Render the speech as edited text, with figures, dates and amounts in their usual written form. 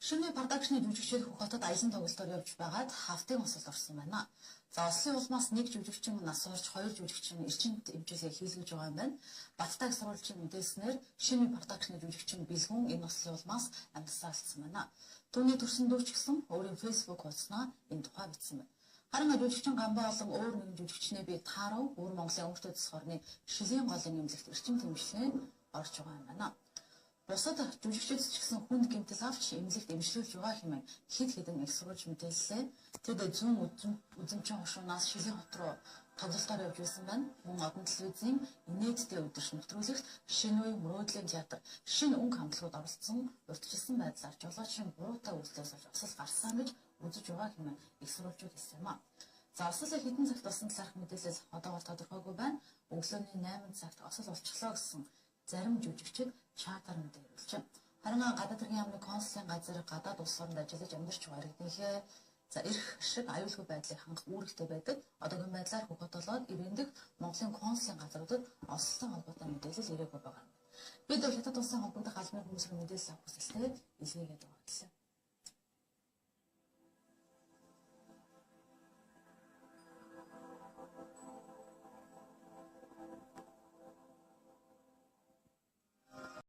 Шинэ продакшны жүжигчид Хөх хотод аялан тоглолтоор явж байгаад хавтын осол орсон байна. За Ослын улмаас нэг жүжигчин нас орж хоёр жүжигчин эрчимд эмчилгээ хийлгэж байгаа юм байна. Баттайг сурвалжийн мэдээлснээр шинэ продакшны жүжигчин Бэлгүн энэ Ослын улмаас амьсгалсан алдсан байна. Түүний төрсөн дүүч гисэн өөрийн Facebook хуудаснаа энэ тухай бичсэн байна. Харин жүжигчин Гамбай болон өөр нэгэн жүжигчнээ би таарав өөр Монголын өнгөртөө засах орны шилийн голын эмнэлэгт эрчимд эмчилгээ орж байгаа юм байна. Бусад жүжигчид ч гэсэн хүнд гэмтэл авч эмнэлэгт эмчлүүлж байгаа хэмээн хэд хэдэн их сурвалж мэдээллээ. Тэд зүүн үзэмчин хошуунаас Шилийн хот руу тоглолтоор явж байсан байна. Мөн одон телевизийн инээдтэй өдөрш нэвтрүүлэгт шинэ үе мөрөөдлийн театр шинэ өнгө хамтлагууд оролцсон урьдчилсан байдлаар жолоочийн буруутай үйлдэлээс олж осол гарсан гэж үзэж байгаа хэмээн их сурвалжууд хэлсэн юм а. За осолыг хэдэн цагт болсон талаарх мэдээлэл одоогоор тодорхойгүй байна. Өглөөний 8 цагт осол болчихлоо гэсэн зарим жүжигчид чатаар мэдээлж байна. Харин гадаад хэргийн яамны консулын газар гадаад улс оронд ажиллаж амьдарч байгаа иргэнийхээ за эрх шиг аюулгүй байдлыг хангах үүрэгтэй байдаг. Одоогийн байдлаар Хөх хот болоод иргэн дэх Монголын консулын газруудад ослон холбоотой мэдээлэл ирээгүй байгаа. Бид Хятад улсын холбогдох албаны хүмүүсийн мэдээлэл авах хүсэлтэд илгээгээд байгаа гэсэн.